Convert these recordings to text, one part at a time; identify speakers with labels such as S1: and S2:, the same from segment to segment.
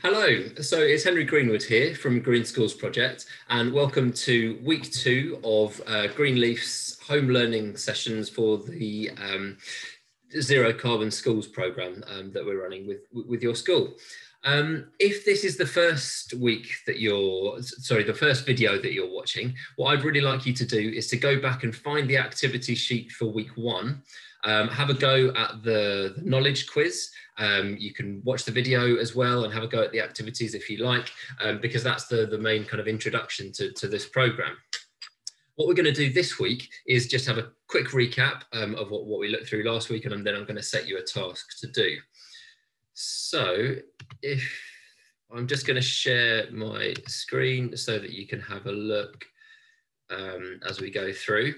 S1: Hello, so it's Henry Greenwood here from Green Schools Project, and welcome to week 2 of Greenleaf's home learning sessions for the Zero Carbon Schools programme that we're running with your school. If this is the first week that the first video that you're watching, what I'd really like you to do is to go back and find the activity sheet for week 1. Have a go at the knowledge quiz. You can watch the video as well and have a go at the activities if you like, because that's the main kind of introduction to this program. What we're going to do this week is just have a quick recap of what we looked through last week, and then I'm going to set you a task to do. So if I'm just going to share my screen so that you can have a look as we go through.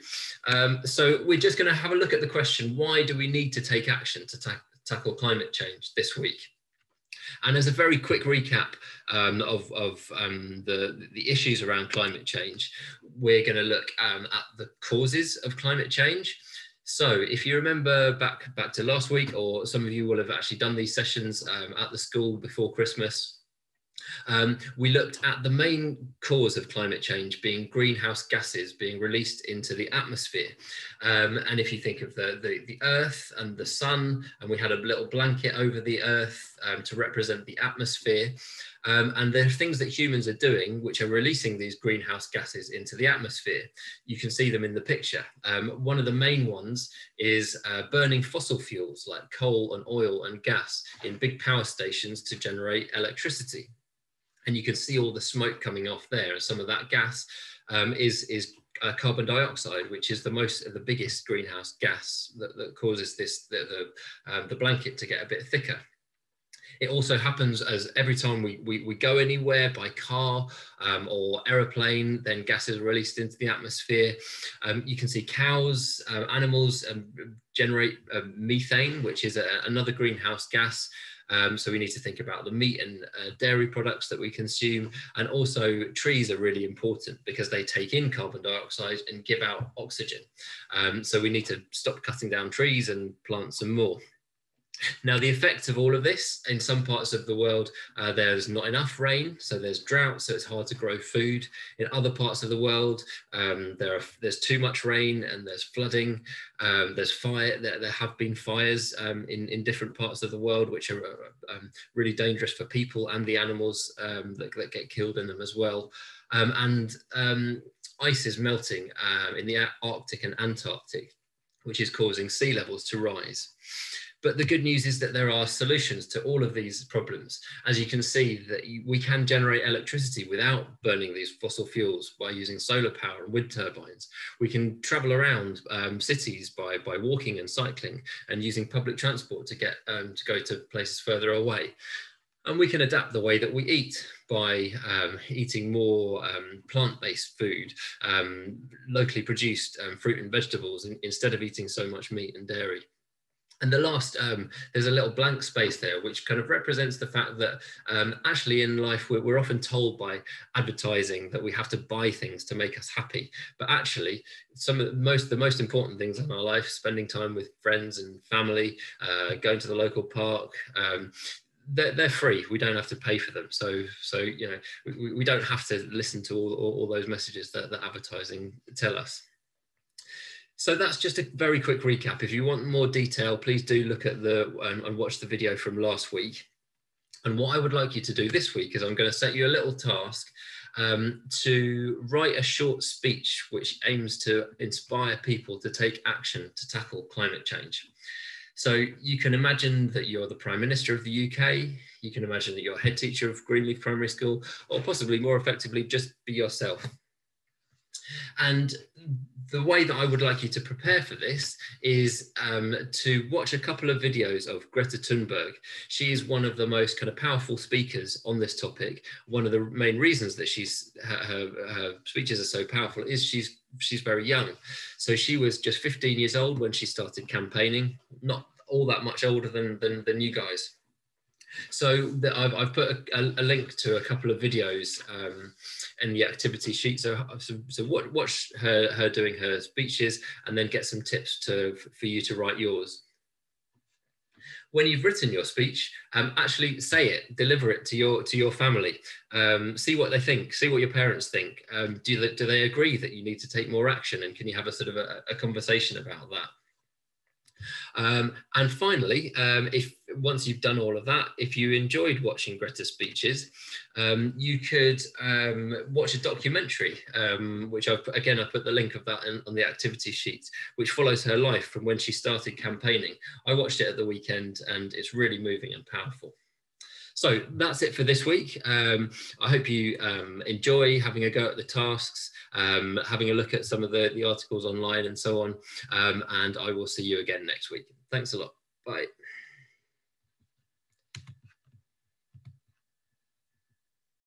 S1: So we're just going to have a look at the question, why do we need to take action to tackle climate change this week? And as a very quick recap of the issues around climate change, we're going to look at the causes of climate change. So if you remember back to last week, or some of you will have actually done these sessions at the school before Christmas, we looked at the main cause of climate change being greenhouse gases being released into the atmosphere. And if you think of the Earth and the sun, and we had a little blanket over the Earth to represent the atmosphere. And there are things that humans are doing which are releasing these greenhouse gases into the atmosphere. You can see them in the picture. One of the main ones is burning fossil fuels like coal and oil and gas in big power stations to generate electricity. And you can see all the smoke coming off there. Some of that gas is carbon dioxide, which is the biggest greenhouse gas that causes the blanket to get a bit thicker. It also happens as every time we go anywhere by car or aeroplane, then gases are released into the atmosphere. You can see cows, animals generate methane, which is another greenhouse gas. So we need to think about the meat and dairy products that we consume. And also trees are really important because they take in carbon dioxide and give out oxygen. So we need to stop cutting down trees and plant some more. Now, the effect of all of this, in some parts of the world, there's not enough rain, so there's drought, so it's hard to grow food. In other parts of the world, there's too much rain and there's flooding. There's fire. There have been fires in different parts of the world, which are really dangerous for people and the animals that get killed in them as well. Ice is melting in the Arctic and Antarctic, which is causing sea levels to rise. But the good news is that there are solutions to all of these problems. As you can see, that we can generate electricity without burning these fossil fuels by using solar power and wind turbines. We can travel around cities by walking and cycling and using public transport to go to places further away. And we can adapt the way that we eat by eating more plant-based food, locally produced fruit and vegetables, instead of eating so much meat and dairy. And the last, there's a little blank space there, which kind of represents the fact that actually in life, we're often told by advertising that we have to buy things to make us happy. But actually, the most important things in our life, spending time with friends and family, going to the local park, they're free. We don't have to pay for them. So you know, we don't have to listen to all those messages that advertising tell us. So that's just a very quick recap. If you want more detail, please do look at and watch the video from last week. And what I would like you to do this week is I'm going to set you a little task to write a short speech which aims to inspire people to take action to tackle climate change. So you can imagine that you're the Prime Minister of the UK. You can imagine that you're head teacher of Greenleaf Primary School, or possibly more effectively, just be yourself. And the way that I would like you to prepare for this is to watch a couple of videos of Greta Thunberg. She is one of the most kind of powerful speakers on this topic. One of the main reasons that her speeches are so powerful is she's very young. So she was just 15 years old when she started campaigning, not all that much older than you guys. So I've put a link to a couple of videos in the activity sheet. So watch her doing her speeches and then get some tips for you to write yours. when you've written your speech, actually say it, deliver it to your family. See what they think, see what your parents think. Do they agree that you need to take more action, and can you have a sort of a conversation about that? And finally, if once you've done all of that, if you enjoyed watching Greta's speeches, you could watch a documentary, which I put the link of that on the activity sheet, which follows her life from when she started campaigning. I watched it at the weekend, and it's really moving and powerful. So that's it for this week. I hope you enjoy having a go at the tasks, having a look at some of the articles online and so on. And I will see you again next week. Thanks a lot. Bye.